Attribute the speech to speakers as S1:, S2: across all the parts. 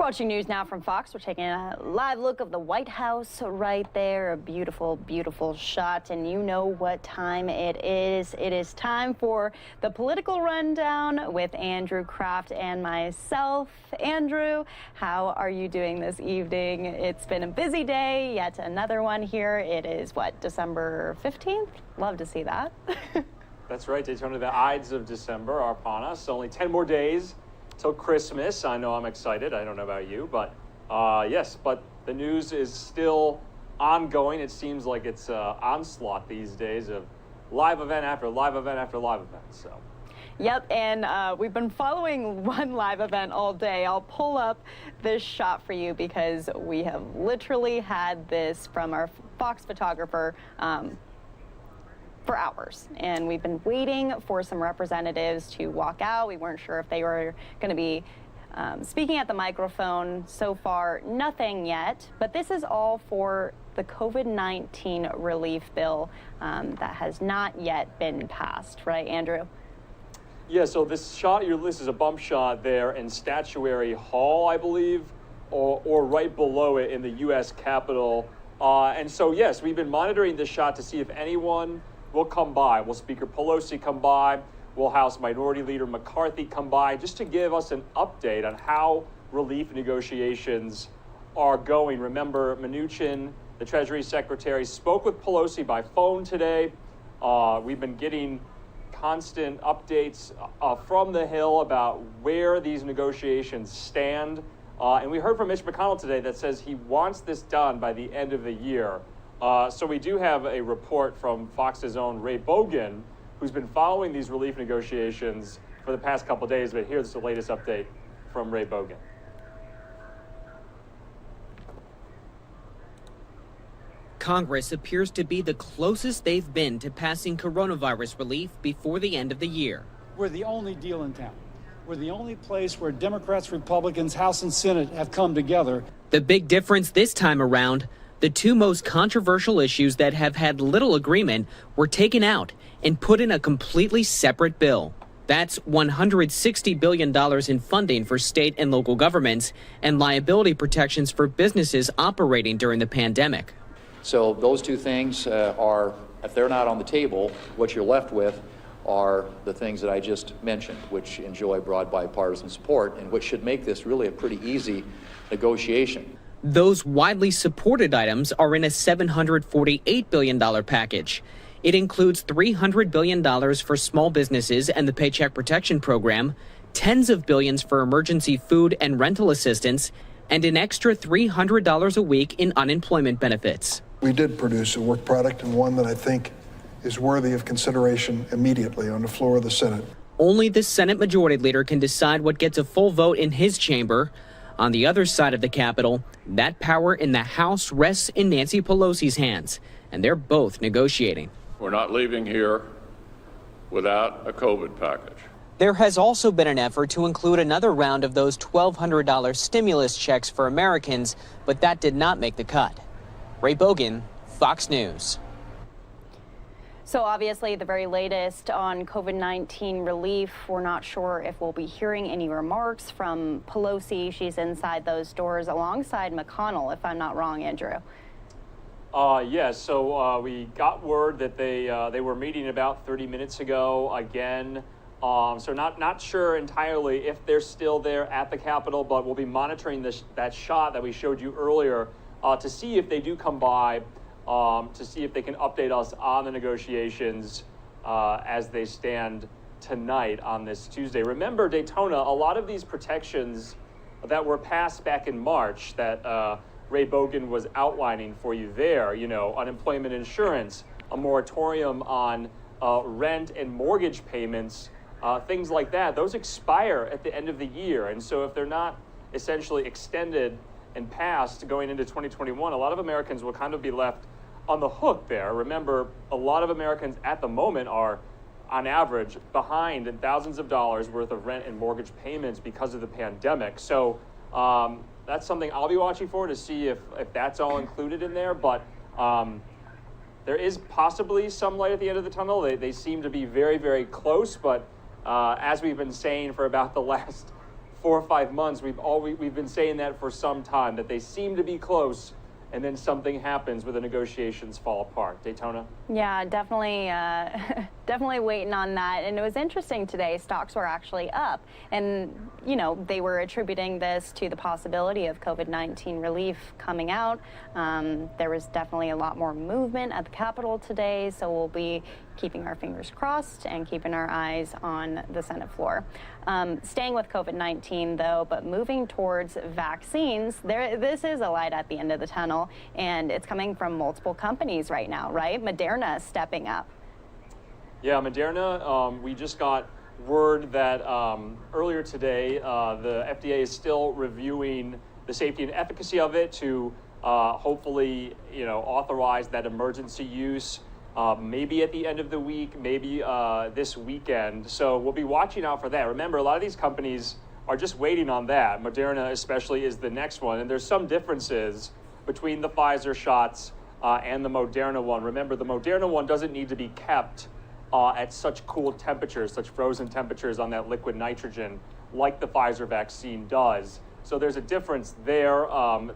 S1: watching News Now from Fox. We're taking a live look of the White House right there. A beautiful, beautiful shot. And you know what time it is. It is time for the political rundown with Andrew Kraft and myself. Andrew, how are you doing this evening? It's been a busy day, yet another one here. It is, what, December 15th? Love to see that.
S2: That's right, Daytona. The Ides of December are upon us. Only 10 more days till Christmas. I know I'm excited. I don't know about you, but yes, but the news is still ongoing. It seems like it's onslaught these days of live event after live event after live event. So.
S1: Yep, and we've been following one live event all day. I'll pull up this shot for you because we have literally had this from our Fox photographer for hours, and we've been waiting for some representatives to walk out. We weren't sure if they were going to be speaking at the microphone. So far, nothing yet, but this is all for the COVID-19 relief bill that has not yet been passed, right, Andrew?
S2: Yeah, so this shot, this is a bump shot there in Statuary Hall, I believe, or right below it in the U.S. Capitol. And so, yes, we've been monitoring this shot to see if anyone will come by. Will Speaker Pelosi come by? Will House Minority Leader McCarthy come by? Just to give us an update on how relief negotiations are going. Remember, Mnuchin, the Treasury Secretary, spoke with Pelosi by phone today. We've been getting constant updates from the Hill about where these negotiations stand. And we heard from Mitch McConnell today that says he wants this done by the end of the year. So we do have a report from Fox's own Ray Bogan, who's been following these relief negotiations for the past couple of days. But here's the latest update from Ray Bogan.
S3: Congress appears to be the closest they've been to passing coronavirus relief before the end of the year.
S4: We're the only deal in town. We're the only place where Democrats, Republicans, House and Senate have come together.
S3: The big difference this time around, the two most controversial issues that have had little agreement were taken out and put in a completely separate bill. That's $160 billion in funding for state and local governments and liability protections for businesses operating during the pandemic.
S5: So those two things are, if they're not on the table, what you're left with are the things that I just mentioned, which enjoy broad bipartisan support and which should make this really a pretty easy negotiation.
S3: Those widely supported items are in a $748 billion package. It includes $300 billion for small businesses and the Paycheck Protection Program, tens of billions for emergency food and rental assistance, and an extra $300 a week in unemployment benefits.
S6: We did produce a work product, and one that I think is worthy of consideration immediately on the floor of the Senate.
S3: Only the Senate Majority Leader can decide what gets a full vote in his chamber. On the other side of the Capitol, that power in the House rests in Nancy Pelosi's hands, and they're both negotiating.
S7: We're not leaving here without a COVID package.
S3: There has also been an effort to include another round of those $1,200 stimulus checks for Americans, but that did not make the cut. Ray Bogan, Fox News.
S1: So obviously the very latest on COVID-19 relief. We're not sure if we'll be hearing any remarks from Pelosi. She's inside those doors alongside McConnell, if I'm not wrong, Andrew.
S2: Yes, so we got word that they were meeting about 30 minutes ago again. So not sure entirely if they're still there at the Capitol, but we'll be monitoring that shot that we showed you earlier to see if they do come by, to see if they can update us on the negotiations as they stand tonight on this Tuesday. Remember, Daytona, a lot of these protections that were passed back in March that Ray Bogan was outlining for you there, you know, unemployment insurance, a moratorium on rent and mortgage payments, things like that, those expire at the end of the year. And so if they're not essentially extended and passed going into 2021, a lot of Americans will kind of be left on the hook there. Remember, a lot of Americans at the moment are, on average, behind in thousands of dollars worth of rent and mortgage payments because of the pandemic. So that's something I'll be watching for to see if that's all included in there. But there is possibly some light at the end of the tunnel. They seem to be very, very close. But as we've been saying for about the last 4 or 5 months, we've been saying that for some time, that they seem to be close, and then something happens where the negotiations fall apart. Daytona?
S1: Yeah, definitely, definitely waiting on that. And it was interesting today, stocks were actually up. And, you know, they were attributing this to the possibility of COVID-19 relief coming out. There was definitely a lot more movement at the Capitol today, so we'll be keeping our fingers crossed and keeping our eyes on the Senate floor. Staying with COVID-19, though, but moving towards vaccines, this is a light at the end of the tunnel, and it's coming from multiple companies right now, right? Moderna stepping up.
S2: Yeah, Moderna, we just got word that earlier today, the FDA is still reviewing the safety and efficacy of it to hopefully, authorize that emergency use. Maybe at the end of the week, maybe this weekend. So we'll be watching out for that. Remember, a lot of these companies are just waiting on that. Moderna especially is the next one. And there's some differences between the Pfizer shots and the Moderna one. Remember, the Moderna one doesn't need to be kept at such cool temperatures, such frozen temperatures on that liquid nitrogen like the Pfizer vaccine does. So there's a difference there.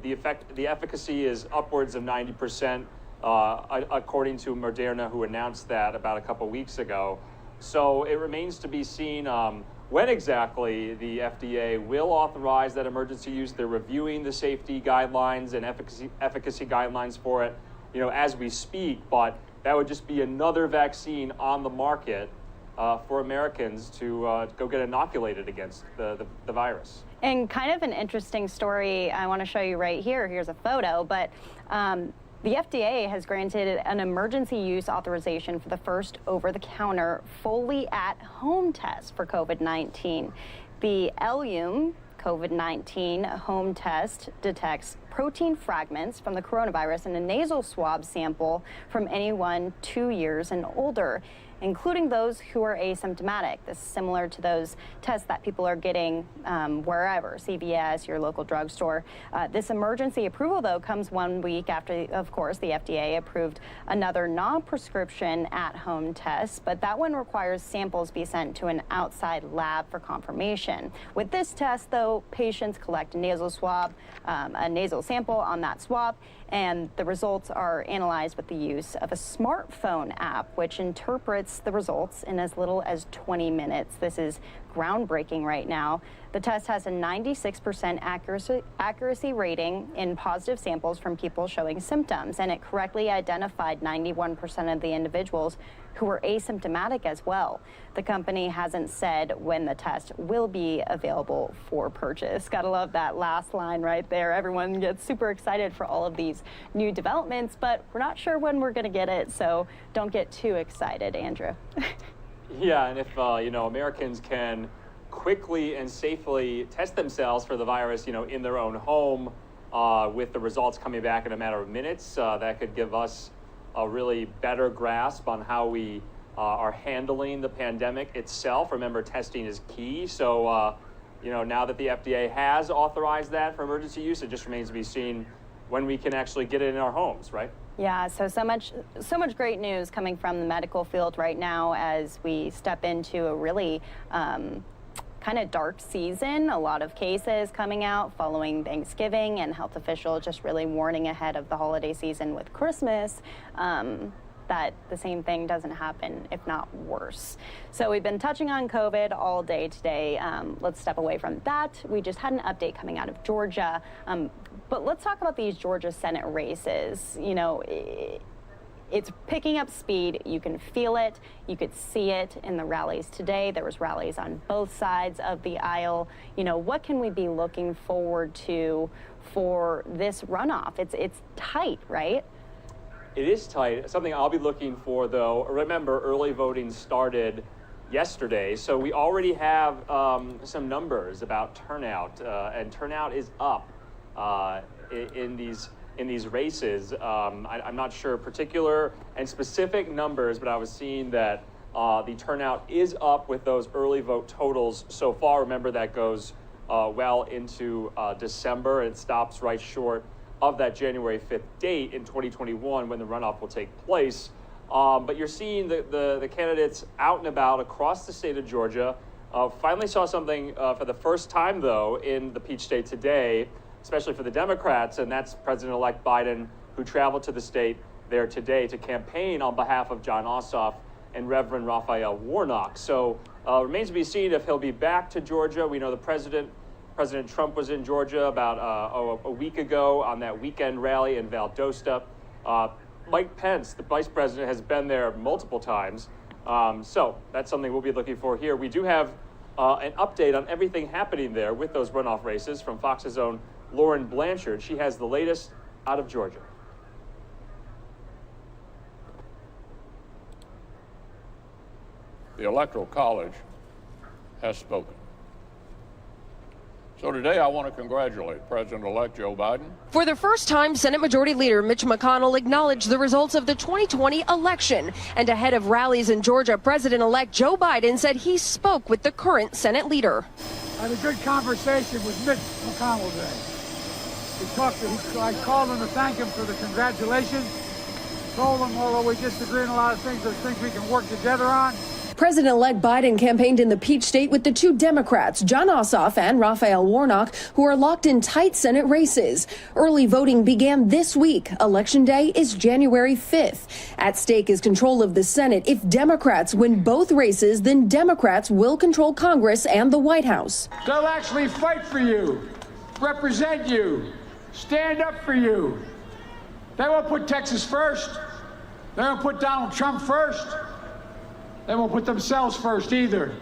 S2: The efficacy is upwards of 90%. According to Moderna, who announced that about a couple weeks ago. So it remains to be seen when exactly the FDA will authorize that emergency use. They're reviewing the safety guidelines and efficacy guidelines for it, as we speak. But that would just be another vaccine on the market for Americans to go get inoculated against the virus.
S1: And kind of an interesting story I want to show you right here. Here's a photo, but the FDA has granted an emergency use authorization for the first over-the-counter fully at-home test for COVID-19. The Ellume COVID-19 home test detects protein fragments from the coronavirus in a nasal swab sample from anyone 2 years and older, including those who are asymptomatic. This is similar to those tests that people are getting wherever, CVS, your local drugstore. This emergency approval, though, comes 1 week after, of course, the FDA approved another non-prescription at-home test, but that one requires samples be sent to an outside lab for confirmation. With this test, though, patients collect a nasal swab, a nasal sample on that swab, and the results are analyzed with the use of a smartphone app, which interprets the results in as little as 20 minutes. This is groundbreaking right now. The test has a 96% accuracy rating in positive samples from people showing symptoms, and it correctly identified 91% of the individuals who were asymptomatic as well. The company hasn't said when the test will be available for purchase. Gotta love that last line right there. Everyone gets super excited for all of these new developments, but we're not sure when we're gonna get it, so don't get too excited, Andrew.
S2: Yeah, and if Americans can quickly and safely test themselves for the virus, in their own home, with the results coming back in a matter of minutes, that could give us a really better grasp on how we are handling the pandemic itself. Remember, testing is key. So, now that the FDA has authorized that for emergency use, it just remains to be seen when we can actually get it in our homes, right?
S1: Yeah, so much great news coming from the medical field right now as we step into a really kind of dark season. A lot of cases coming out following Thanksgiving, and health officials just really warning ahead of the holiday season with Christmas that the same thing doesn't happen, if not worse. So we've been touching on COVID all day today. Let's step away from that. We just had an update coming out of Georgia. But let's talk about these Georgia Senate races. It's picking up speed. You can feel it. You could see it in the rallies today. There was rallies on both sides of the aisle. What can we be looking forward to for this runoff? It's tight, right?
S2: It is tight. Something I'll be looking for, though. Remember, early voting started yesterday, so we already have some numbers about turnout, and turnout is up in these races. I'm not sure particular and specific numbers, but I was seeing that the turnout is up with those early vote totals so far. Remember, that goes well into December, and it stops right short of that January 5th date in 2021 when the runoff will take place. But you're seeing the candidates out and about across the state of Georgia. Finally saw something for the first time, though, in the Peach State today, especially for the Democrats, and that's President-elect Biden, who traveled to the state there today to campaign on behalf of Jon Ossoff and Reverend Raphael Warnock. So remains to be seen if he'll be back to Georgia. We know the President Trump was in Georgia about a week ago on that weekend rally in Valdosta. Mike Pence, the vice president, has been there multiple times. So that's something we'll be looking for here. We do have an update on everything happening there with those runoff races from Fox's own Lauren Blanchard. She has the latest out of Georgia.
S7: The Electoral College has spoken. So today I want to congratulate President-elect Joe Biden.
S8: For the first time, Senate Majority Leader Mitch McConnell acknowledged the results of the 2020 election. And ahead of rallies in Georgia, President-elect Joe Biden said he spoke with the current Senate leader.
S9: I had a good conversation with Mitch McConnell today. I called him to thank him for the congratulations. Told him, although we disagree on a lot of things, there's things we can work together on.
S8: President-elect Biden campaigned in the Peach State with the two Democrats, Jon Ossoff and Raphael Warnock, who are locked in tight Senate races. Early voting began this week. Election Day is January 5th. At stake is control of the Senate. If Democrats win both races, then Democrats will control Congress and the White House.
S9: They'll actually fight for you, represent you, stand up for you. They won't put Texas first. They won't put Donald Trump first. They won't put themselves first either.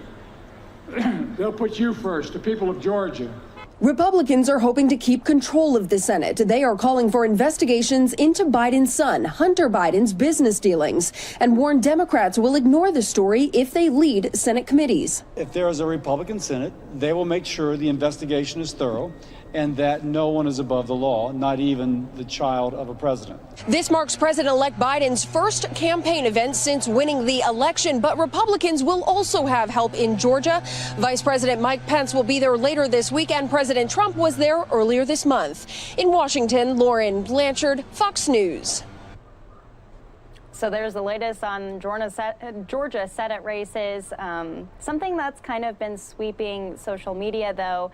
S9: They'll put you first, the people of Georgia.
S8: Republicans are hoping to keep control of the Senate. They are calling for investigations into Biden's son, Hunter Biden's business dealings, and warn Democrats will ignore the story if they lead Senate committees.
S4: If there is a Republican Senate, they will make sure the investigation is thorough and that no one is above the law, not even the child of a president.
S8: This marks President-elect Biden's first campaign event since winning the election, but Republicans will also have help in Georgia. Vice President Mike Pence will be there later this week, and President Trump was there earlier this month. In Washington, Lauren Blanchard, Fox News.
S1: So there's the latest on Georgia Senate races. Something that's kind of been sweeping social media, though,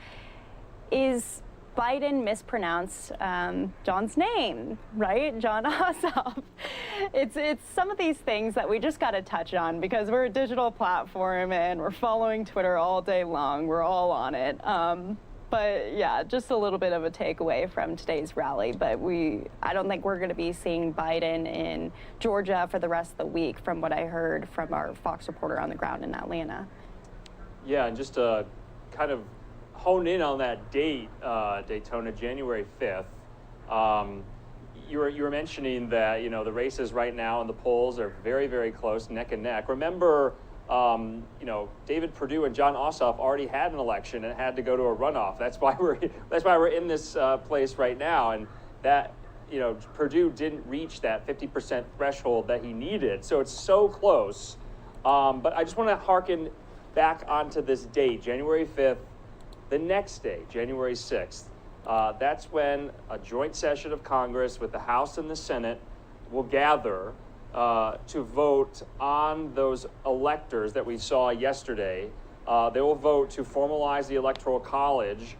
S1: is Biden mispronounced John's name, right? Jon Ossoff. It's some of these things that we just got to touch on because we're a digital platform and we're following Twitter all day long. We're all on it. But yeah, just a little bit of a takeaway from today's rally. But I don't think we're going to be seeing Biden in Georgia for the rest of the week, from what I heard from our Fox reporter on the ground in Atlanta.
S2: Yeah, and just to kind of hone in on that date, Daytona, January 5th. You were mentioning that, you know, the races right now in the polls are very, very close, neck and neck. Remember, you know, David Perdue and Jon Ossoff already had an election and had to go to a runoff. That's why we're in this place right now. And that, you know, Perdue didn't reach that 50% threshold that he needed. So it's so close. But I just want to harken back onto this date, January 5th. The next day, January 6th, that's when a joint session of Congress with the House and the Senate will gather to vote on those electors that we saw yesterday. They will vote to formalize the Electoral College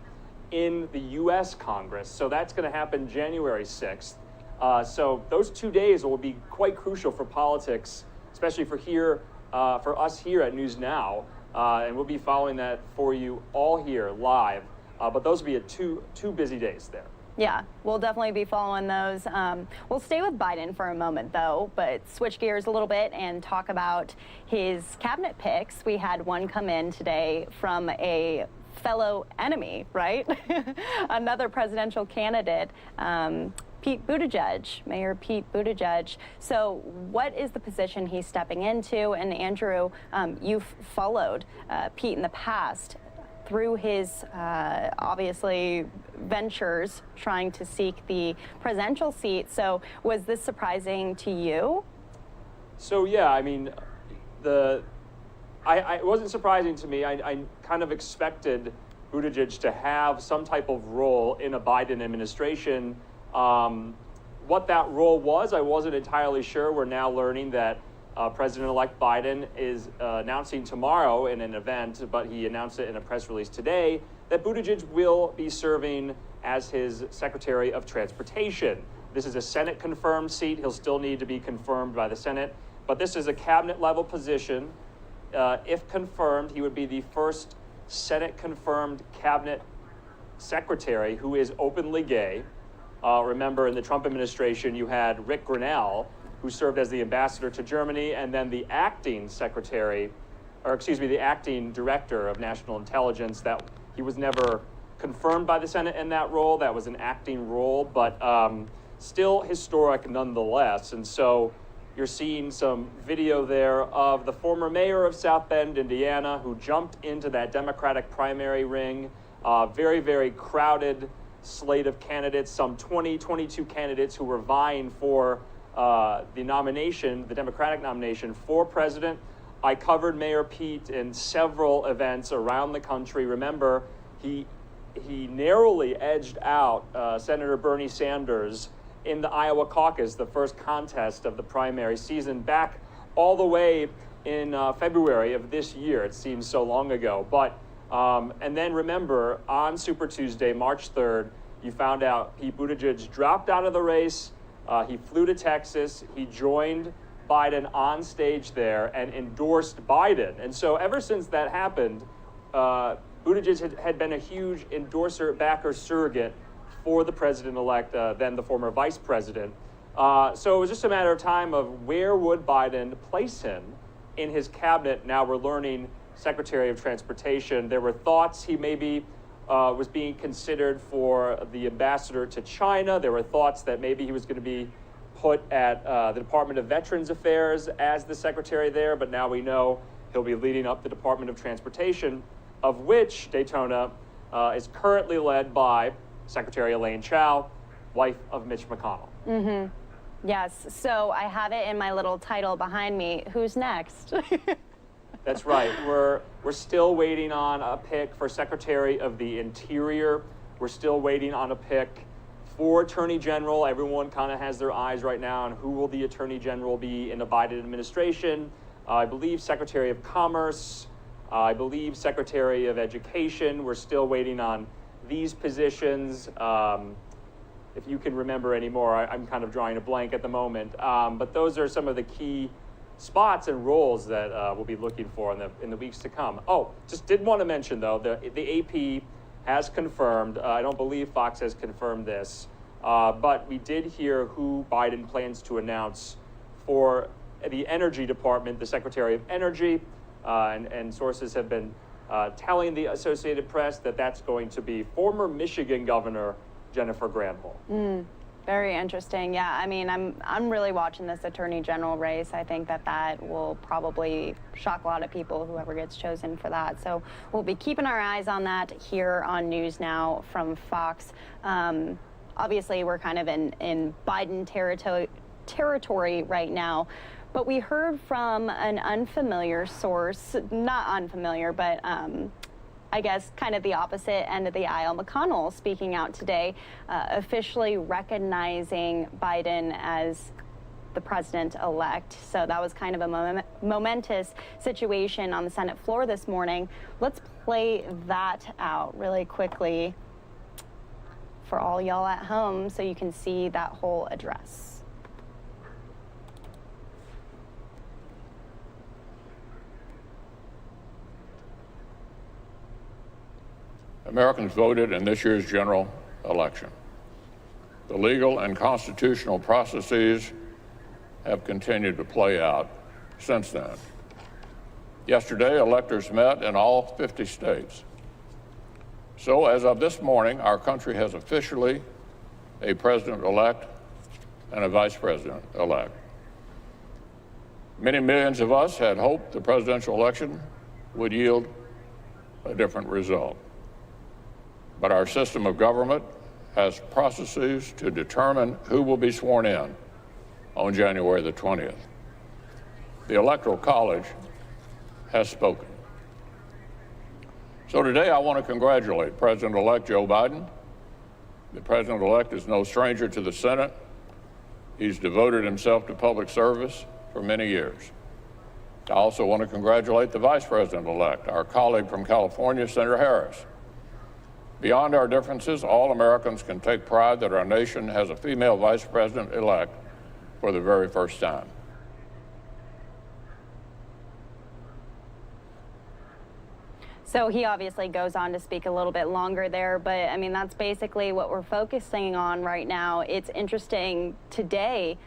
S2: in the U.S. Congress. So that's going to happen January 6th. So those 2 days will be quite crucial for politics, especially for us here at NewsNOW. And we'll be following that for you all here live. But those will be two busy days there.
S1: Yeah, we'll definitely be following those. We'll stay with Biden for a moment, though, but switch gears a little bit and talk about his cabinet picks. We had one come in today from a fellow enemy, right? Another presidential candidate, Pete Buttigieg, Mayor Pete Buttigieg. So what is the position he's stepping into? And Andrew, you've followed Pete in the past through his obviously ventures trying to seek the presidential seat. So was this surprising to you?
S2: So yeah, I mean, it wasn't surprising to me. I kind of expected Buttigieg to have some type of role in a Biden administration. What that role was, I wasn't entirely sure. We're now learning that President-elect Biden is announcing tomorrow in an event, but he announced it in a press release today, that Buttigieg will be serving as his Secretary of Transportation. This is a Senate-confirmed seat. He'll still need to be confirmed by the Senate, but this is a cabinet-level position. If confirmed, he would be the first Senate-confirmed cabinet secretary who is openly gay. Remember, in the Trump administration, you had Rick Grinnell, who served as the ambassador to Germany, and then the acting secretary, or excuse me, the acting director of national intelligence. That he was never confirmed by the Senate in that role. That was an acting role, but still historic nonetheless. And so you're seeing some video there of the former mayor of South Bend, Indiana, who jumped into that Democratic primary ring. Very, very crowded slate of candidates, some 22 candidates who were vying for the nomination, the Democratic nomination for president. I covered Mayor Pete in several events around the country. Remember, he narrowly edged out Senator Bernie Sanders in the Iowa caucus, the first contest of the primary season, back all the way in February of this year. It seems so long ago. But and then remember, on Super Tuesday, March 3rd, you found out Pete Buttigieg dropped out of the race. He flew to Texas. He joined Biden on stage there and endorsed Biden. And so ever since that happened, Buttigieg had been a huge endorser, backer, surrogate for the president-elect, then the former vice president. So it was just a matter of time of where would Biden place him in his cabinet. Now we're learning Secretary of Transportation. There were thoughts he maybe was being considered for the ambassador to China. There were thoughts that maybe he was going to be put at the Department of Veterans Affairs as the secretary there, but now we know he'll be leading up the Department of Transportation, of which Daytona is currently led by Secretary Elaine Chao, wife of Mitch McConnell.
S1: Mm-hmm. Yes, so I have it in my little title behind me. Who's next?
S2: That's right. We're still waiting on a pick for Secretary of the Interior. We're still waiting on a pick for Attorney General. Everyone kind of has their eyes right now on who will the Attorney General be in the Biden administration. I believe Secretary of Commerce. I believe Secretary of Education. We're still waiting on these positions. If you can remember any more, I'm kind of drawing a blank at the moment. But those are some of the key spots and roles that we'll be looking for in the weeks to come. Oh, just did want to mention though, the AP has confirmed, I don't believe Fox has confirmed this, but we did hear who Biden plans to announce for the Energy Department, the Secretary of Energy, and sources have been telling the Associated Press that that's going to be former Michigan Governor Jennifer Granholm.
S1: Very interesting. Yeah, I mean, I'm really watching this Attorney General race. I think that will probably shock a lot of people, whoever gets chosen for that. So we'll be keeping our eyes on that here on News Now from Fox. Obviously, we're kind of in Biden territory right now. But we heard from an unfamiliar source, not unfamiliar, but I guess kind of the opposite end of the aisle. McConnell speaking out today, officially recognizing Biden as the president-elect. So that was kind of a momentous situation on the Senate floor this morning. Let's play that out really quickly for all y'all at home so you can see that whole address.
S7: Americans voted in this year's general election. The legal and constitutional processes have continued to play out since then. Yesterday, electors met in all 50 states. So as of this morning, our country has officially a president-elect and a vice president-elect. Many millions of us had hoped the presidential election would yield a different result. But our system of government has processes to determine who will be sworn in on January the 20th. The Electoral College has spoken. So today I want to congratulate President-elect Joe Biden. The President-elect is no stranger to the Senate. He's devoted himself to public service for many years. I also want to congratulate the Vice President-elect, our colleague from California, Senator Harris. Beyond our differences, all Americans can take pride that our nation has a female Vice President-elect for the very first time.
S1: So he obviously goes on to speak a little bit longer there, but I mean, that's basically what we're focusing on right now. It's interesting today.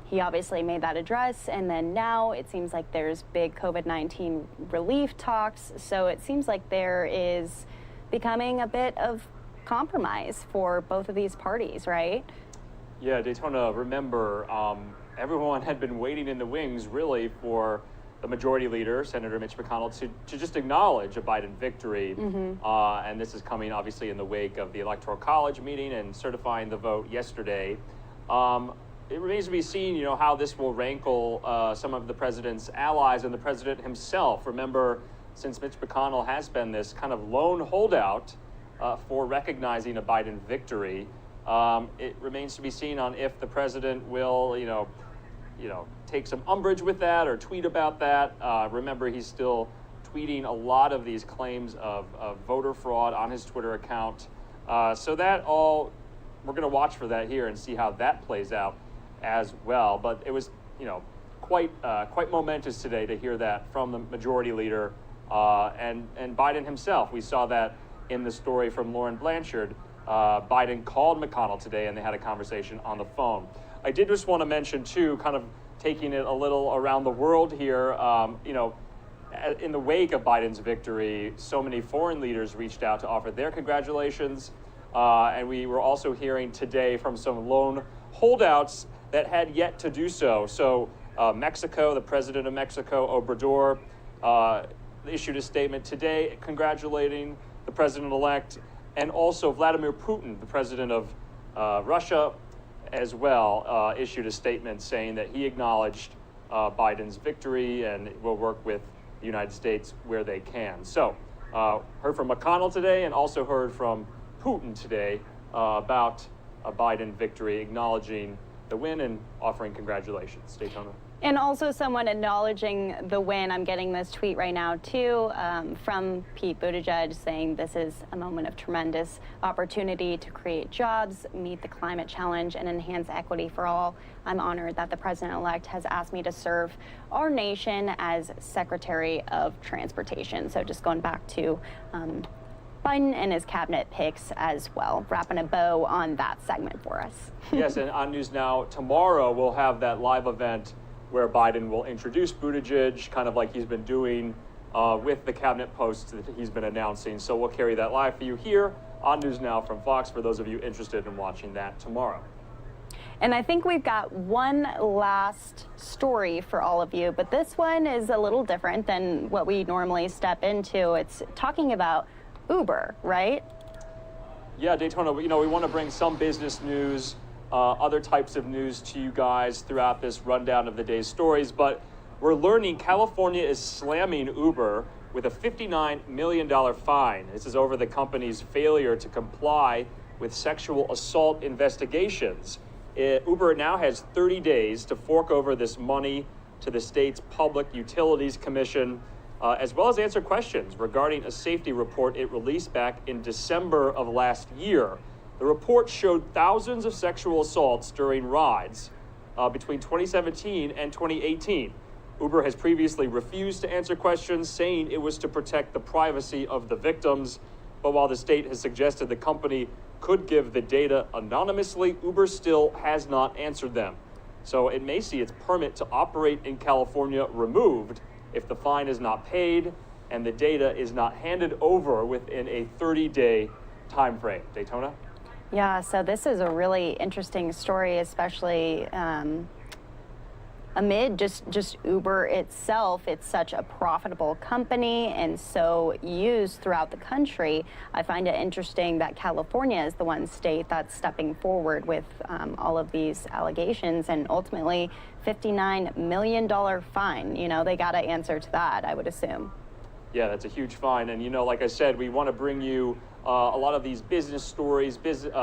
S1: He obviously made that address, and then now it seems like there's big COVID-19 relief talks. So it seems like there is becoming a bit of compromise for both of these parties, right?
S2: Yeah, Daytona, remember, everyone had been waiting in the wings really for the majority leader, Senator Mitch McConnell, to just acknowledge a Biden victory. And this is coming obviously in the wake of the Electoral College meeting and certifying the vote yesterday. It remains to be seen, how this will rankle some of the president's allies and the president himself. Remember, since Mitch McConnell has been this kind of lone holdout for recognizing a Biden victory, it remains to be seen on if the president will, take some umbrage with that or tweet about that. Remember, he's still tweeting a lot of these claims of voter fraud on his Twitter account. So that all, we're going to watch for that here and see how that plays out as well. But it was, quite momentous today to hear that from the majority leader and Biden himself. We saw that in the story from Lauren Blanchard. Biden called McConnell today and they had a conversation on the phone. I did just want to mention too, kind of taking it a little around the world here, in the wake of Biden's victory, so many foreign leaders reached out to offer their congratulations. And we were also hearing today from some lone holdouts that had yet to do so. So Mexico, the president of Mexico, Obrador, issued a statement today congratulating the president-elect, and also Vladimir Putin, the president of Russia, as well, issued a statement saying that he acknowledged Biden's victory and will work with the United States where they can. So, heard from McConnell today and also heard from Putin today about a Biden victory, acknowledging the win and offering congratulations. Daytona.
S1: And also someone acknowledging the win. I'm getting this tweet right now too from Pete Buttigieg saying this is a moment of tremendous opportunity to create jobs, meet the climate challenge, and enhance equity for all. I'm honored that the president-elect has asked me to serve our nation as Secretary of Transportation. So just going back to Biden and his cabinet picks as well, wrapping a bow on that segment for us.
S2: Yes, and on NewsNOW tomorrow we'll have that live event where Biden will introduce Buttigieg, kind of like he's been doing with the cabinet posts that he's been announcing. So we'll carry that live for you here on NewsNOW from Fox for those of you interested in watching that tomorrow.
S1: And I think we've got one last story for all of you, but this one is a little different than what we normally step into. It's talking about Uber, right?
S2: Yeah, Daytona, we want to bring some business news, other types of news to you guys throughout this rundown of the day's stories, but we're learning California is slamming Uber with a $59 million fine. This is over the company's failure to comply with sexual assault investigations. Uber now has 30 days to fork over this money to the state's Public Utilities Commission, as well as answer questions regarding a safety report it released back in December of last year. The report showed thousands of sexual assaults during rides between 2017 and 2018. Uber has previously refused to answer questions, saying it was to protect the privacy of the victims. But while the state has suggested the company could give the data anonymously, Uber still has not answered them. So it may see its permit to operate in California removed if the fine is not paid and the data is not handed over within a 30-day time frame. Daytona?
S1: Yeah, so this is a really interesting story, especially amid just Uber itself. It's such a profitable company and so used throughout the country. I find it interesting that California is the one state that's stepping forward with all of these allegations, and ultimately $59 million fine. They got to answer to that, I would assume.
S2: Yeah, that's a huge fine. And, like I said, we want to bring you a lot of these business stories,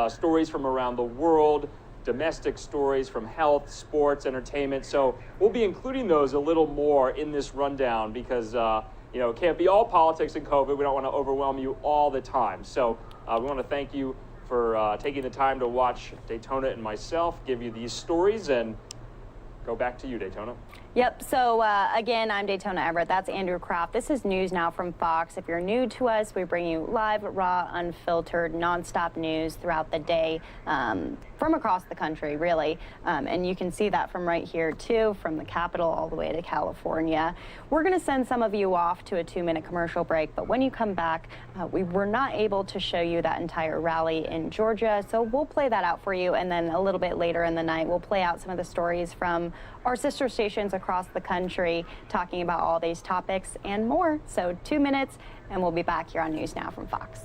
S2: stories from around the world, domestic stories from health, sports, entertainment. So we'll be including those a little more in this rundown because, you know, it can't be all politics and COVID. We don't want to overwhelm you all the time. So we want to thank you for taking the time to watch Daytona and myself give you these stories, and go back to you, Daytona.
S1: Yep. So again, I'm Daytona Everett. That's Andrew Kraft. This is News Now from Fox. If you're new to us, we bring you live, raw, unfiltered, nonstop news throughout the day from across the country, really. And you can see that from right here, too, from the Capitol all the way to California. We're going to send some of you off to a 2-minute commercial break. But when you come back, we were not able to show you that entire rally in Georgia. So we'll play that out for you. And then a little bit later in the night, we'll play out some of the stories from our sister stations across the country talking about all these topics and more. So 2 minutes, and we'll be back here on News Now from Fox.